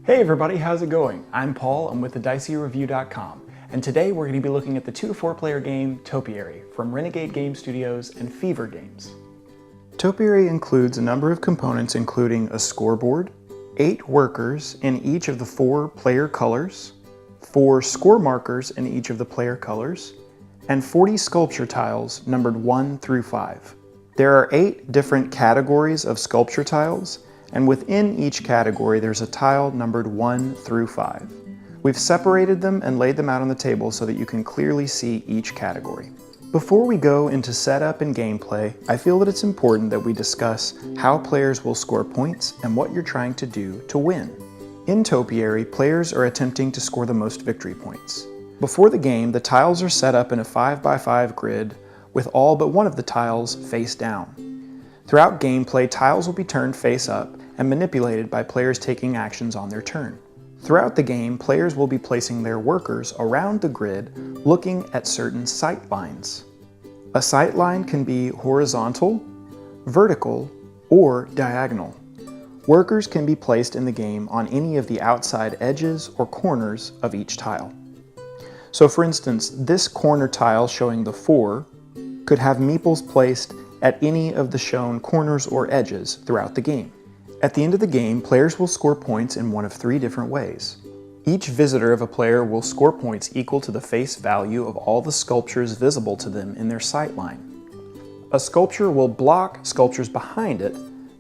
Hey everybody, how's it going? I'm Paul, I'm with the DiceyReview.com, and today we're going to be looking at the 2 to 4 player game Topiary from Renegade Game Studios and Fever Games. Topiary includes a number of components including a scoreboard, 8 workers in each of the 4 player colors, 4 score markers in each of the player colors, and 40 sculpture tiles numbered 1 through 5. There are 8 different categories of sculpture tiles, and within each category there's a tile numbered 1 through 5. We've separated them and laid them out on the table so that you can clearly see each category. Before we go into setup and gameplay, I feel that it's important that we discuss how players will score points and what you're trying to do to win. In Topiary, players are attempting to score the most victory points. Before the game, the tiles are set up in a 5x5 grid with all but one of the tiles face down. Throughout gameplay, tiles will be turned face up and manipulated by players taking actions on their turn. Throughout the game, players will be placing their workers around the grid looking at certain sight lines. A sight line can be horizontal, vertical, or diagonal. Workers can be placed in the game on any of the outside edges or corners of each tile. So for instance, this corner tile showing the 4 could have meeples placed at any of the shown corners or edges throughout the game. At the end of the game, players will score points in one of 3 different ways. Each visitor of a player will score points equal to the face value of all the sculptures visible to them in their sight line. A sculpture will block sculptures behind it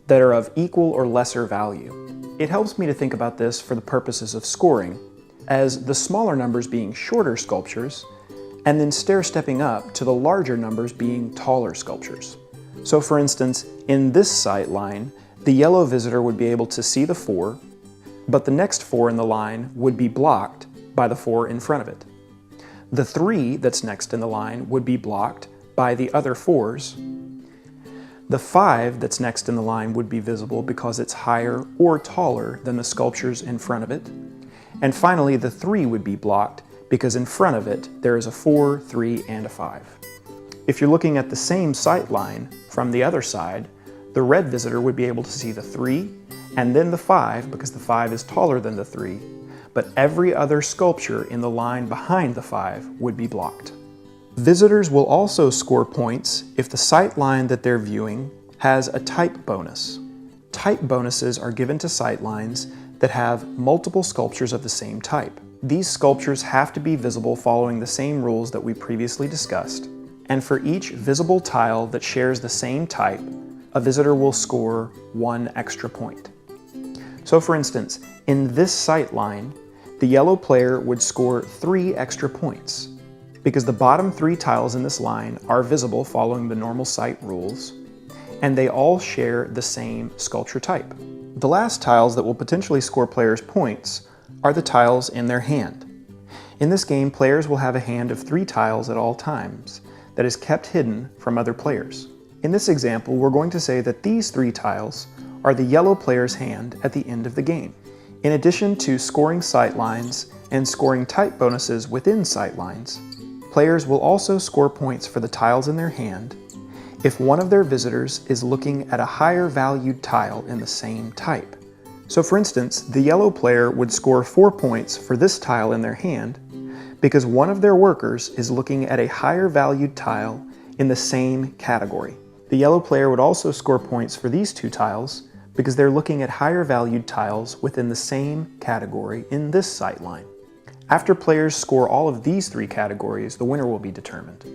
that are of equal or lesser value. It helps me to think about this for the purposes of scoring, as the smaller numbers being shorter sculptures, and then stair-stepping up to the larger numbers being taller sculptures. So for instance, in this sight line, the yellow visitor would be able to see the 4, but the next 4 in the line would be blocked by the 4 in front of it. The 3 that's next in the line would be blocked by the other 4s. The 5 that's next in the line would be visible because it's higher or taller than the sculptures in front of it. And finally, the 3 would be blocked because in front of it there is a 4, 3, and a 5. If you're looking at the same sight line from the other side, the red visitor would be able to see the 3 and then the 5 because the 5 is taller than the 3, but every other sculpture in the line behind the 5 would be blocked. Visitors will also score points if the sight line that they're viewing has a type bonus. Type bonuses are given to sight lines that have multiple sculptures of the same type. These sculptures have to be visible following the same rules that we previously discussed, and for each visible tile that shares the same type, a visitor will score 1 extra point. So for instance, in this sight line, the yellow player would score 3 extra points, because the bottom 3 tiles in this line are visible following the normal sight rules, and they all share the same sculpture type. The last tiles that will potentially score players points are the tiles in their hand. In this game, players will have a hand of 3 tiles at all times that is kept hidden from other players. In this example, we're going to say that these 3 tiles are the yellow player's hand at the end of the game. In addition to scoring sight lines and scoring type bonuses within sight lines, players will also score points for the tiles in their hand if one of their visitors is looking at a higher valued tile in the same type. So for instance, the yellow player would score 4 points for this tile in their hand because one of their workers is looking at a higher valued tile in the same category. The yellow player would also score points for these 2 tiles because they're looking at higher valued tiles within the same category in this sight line. After players score all of these 3 categories, the winner will be determined.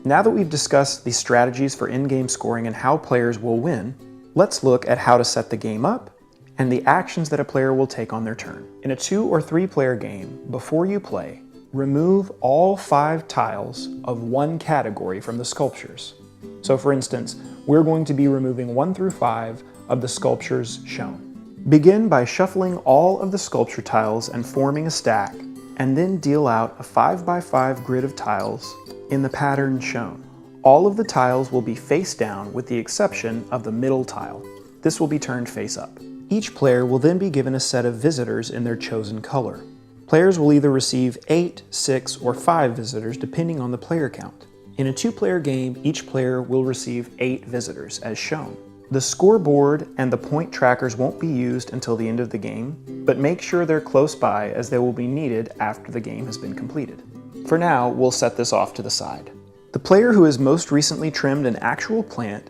Now that we've discussed the strategies for in-game scoring and how players will win, let's look at how to set the game up and the actions that a player will take on their turn. In a 2 or 3 player game, before you play, remove all 5 tiles of one category from the sculptures. So for instance, we're going to be removing 1 through 5 of the sculptures shown. Begin by shuffling all of the sculpture tiles and forming a stack, and then deal out a 5x5 grid of tiles in the pattern shown. All of the tiles will be face down with the exception of the middle tile. This will be turned face up. Each player will then be given a set of visitors in their chosen color. Players will either receive 8, 6, or 5 visitors depending on the player count. In a 2-player game, each player will receive 8 visitors as shown. The scoreboard and the point trackers won't be used until the end of the game, but make sure they're close by as they will be needed after the game has been completed. For now, we'll set this off to the side. The player who has most recently trimmed an actual plant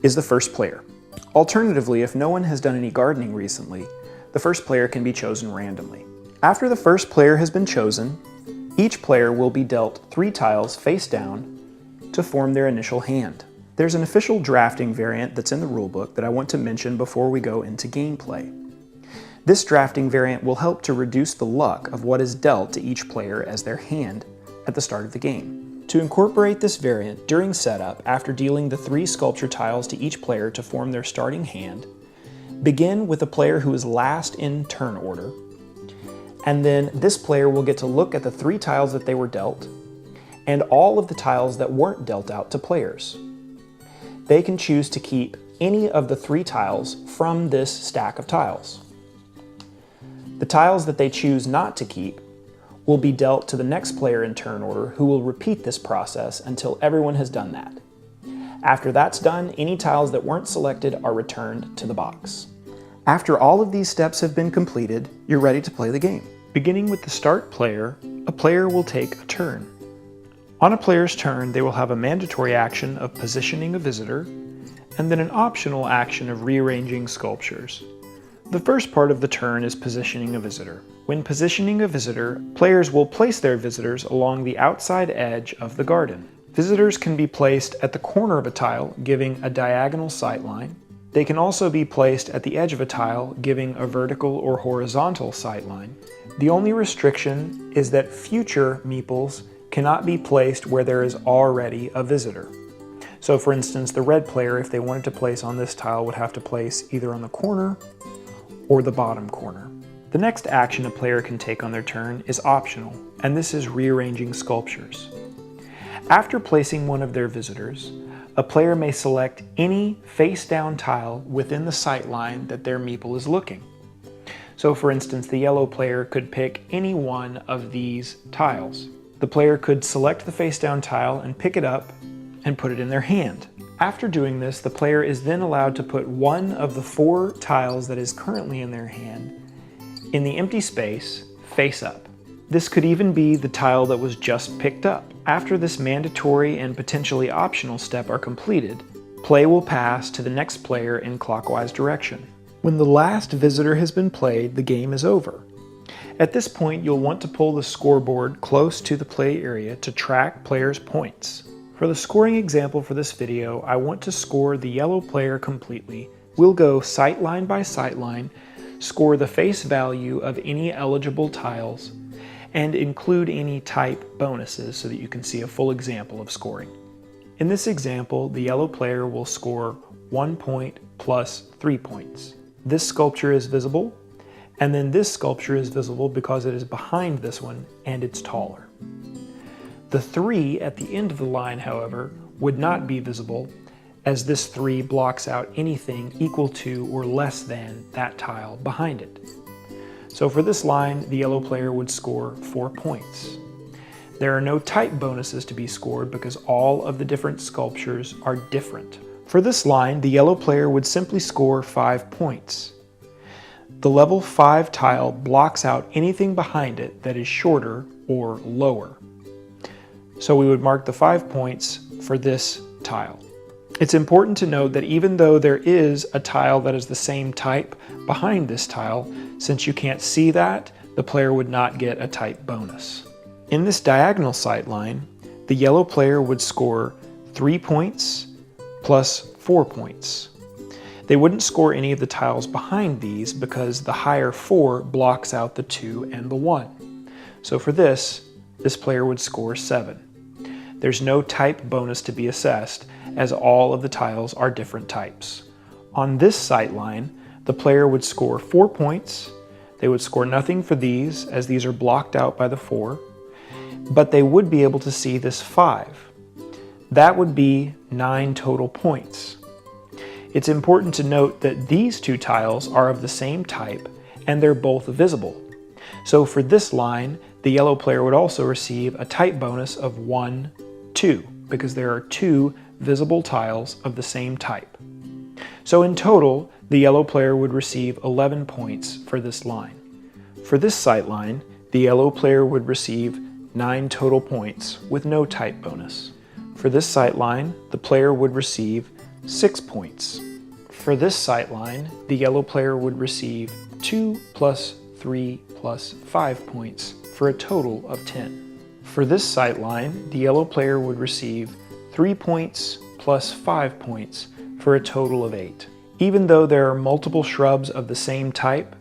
is the first player. Alternatively, if no one has done any gardening recently, the first player can be chosen randomly. After the first player has been chosen, each player will be dealt 3 tiles face down to form their initial hand. There's an official drafting variant that's in the rulebook that I want to mention before we go into gameplay. This drafting variant will help to reduce the luck of what is dealt to each player as their hand at the start of the game. To incorporate this variant during setup, after dealing the 3 sculpture tiles to each player to form their starting hand, begin with the player who is last in turn order, and then this player will get to look at the 3 tiles that they were dealt, and all of the tiles that weren't dealt out to players. They can choose to keep any of the 3 tiles from this stack of tiles. The tiles that they choose not to keep will be dealt to the next player in turn order, who will repeat this process until everyone has done that. After that's done, any tiles that weren't selected are returned to the box. After all of these steps have been completed, you're ready to play the game. Beginning with the start player, a player will take a turn. On a player's turn, they will have a mandatory action of positioning a visitor, and then an optional action of rearranging sculptures. The first part of the turn is positioning a visitor. When positioning a visitor, players will place their visitors along the outside edge of the garden. Visitors can be placed at the corner of a tile, giving a diagonal sightline. They can also be placed at the edge of a tile, giving a vertical or horizontal sightline. The only restriction is that future meeples cannot be placed where there is already a visitor. So for instance, the red player, if they wanted to place on this tile, would have to place either on the corner or the bottom corner. The next action a player can take on their turn is optional, and this is rearranging sculptures. After placing one of their visitors, a player may select any face-down tile within the sightline that their meeple is looking. So for instance, the yellow player could pick any one of these tiles. The player could select the face-down tile and pick it up and put it in their hand. After doing this, the player is then allowed to put one of the 4 tiles that is currently in their hand in the empty space face up. This could even be the tile that was just picked up. After this mandatory and potentially optional step are completed, play will pass to the next player in clockwise direction. When the last visitor has been played, the game is over. At this point, you'll want to pull the scoreboard close to the play area to track players' points. For the scoring example for this video, I want to score the yellow player completely. We'll go sightline by sightline, score the face value of any eligible tiles, and include any type bonuses so that you can see a full example of scoring. In this example, the yellow player will score 1 point plus 3 points. This sculpture is visible, and then this sculpture is visible because it is behind this one and it's taller. The 3 at the end of the line, however, would not be visible, as this 3 blocks out anything equal to or less than that tile behind it. So for this line, the yellow player would score 4 points. There are no type bonuses to be scored because all of the different sculptures are different. For this line, the yellow player would simply score 5 points. The level 5 tile blocks out anything behind it that is shorter or lower. So we would mark the 5 points for this tile. It's important to note that even though there is a tile that is the same type behind this tile, since you can't see that, the player would not get a type bonus. In this diagonal sightline, the yellow player would score 3 points plus 4 points. They wouldn't score any of the tiles behind these because the higher 4 blocks out the 2 and the 1. So for this player would score 7. There's no type bonus to be assessed, as all of the tiles are different types. On this sightline, the player would score 4 points. They would score nothing for these, as these are blocked out by the 4, but they would be able to see this 5. That would be 9 total points. It's important to note that these 2 tiles are of the same type, and they're both visible. So for this line, the yellow player would also receive a type bonus of 1, 2, because there are 2 visible tiles of the same type. So in total, the yellow player would receive 11 points for this line. For this sight line, the yellow player would receive 9 total points with no type bonus. For this sight line, the player would receive 6 points. For this sight line, the yellow player would receive 2 plus 3 plus 5 points for a total of 10. For this sight line, the yellow player would receive 3 points plus 5 points for a total of 8. Even though there are multiple shrubs of the same type,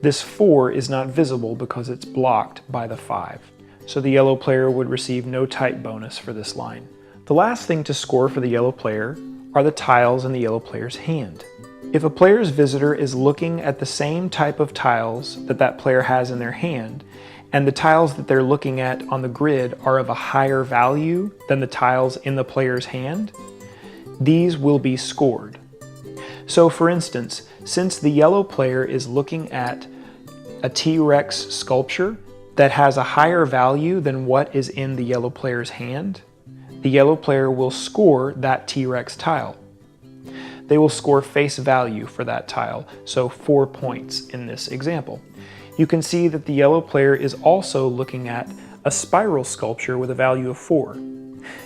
this 4 is not visible because it's blocked by the 5. So the yellow player would receive no type bonus for this line. The last thing to score for the yellow player are the tiles in the yellow player's hand. If a player's visitor is looking at the same type of tiles that that player has in their hand, and the tiles that they're looking at on the grid are of a higher value than the tiles in the player's hand, these will be scored. So for instance, since the yellow player is looking at a T-Rex sculpture that has a higher value than what is in the yellow player's hand, the yellow player will score that T-Rex tile. They will score face value for that tile, so 4 points in this example. You can see that the yellow player is also looking at a spiral sculpture with a value of 4.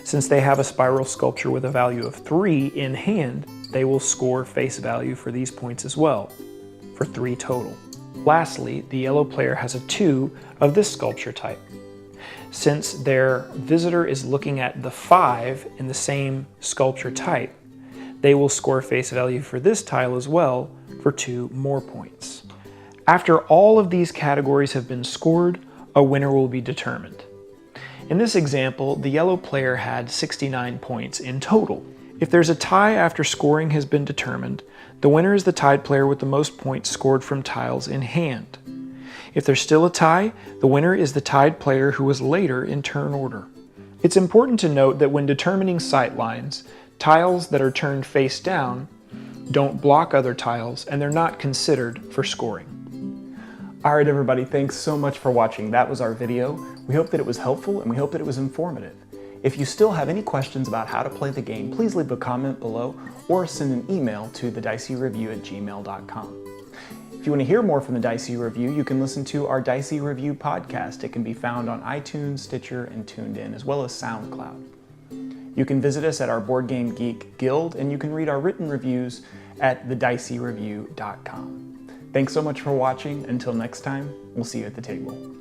Since they have a spiral sculpture with a value of 3 in hand, they will score face value for these points as well, for 3 total. Lastly, the yellow player has a 2 of this sculpture type. Since their visitor is looking at the 5 in the same sculpture type, they will score face value for this tile as well for 2 more points. After all of these categories have been scored, a winner will be determined. In this example, the yellow player had 69 points in total. If there's a tie after scoring has been determined, the winner is the tied player with the most points scored from tiles in hand. If there's still a tie, the winner is the tied player who was later in turn order. It's important to note that when determining sight lines, tiles that are turned face down don't block other tiles and they're not considered for scoring. Alright everybody, thanks so much for watching. That was our video. We hope that it was helpful and we hope that it was informative. If you still have any questions about how to play the game, please leave a comment below or send an email to thedicey@gmail.com. If you want to hear more from the Dicey Review, you can listen to our Dicey Review podcast. It can be found on iTunes, Stitcher, and TuneIn, as well as SoundCloud. You can visit us at our Board Game Geek Guild, and you can read our written reviews at thedicey@gmail.com. Thanks so much for watching. Until next time, we'll see you at the table.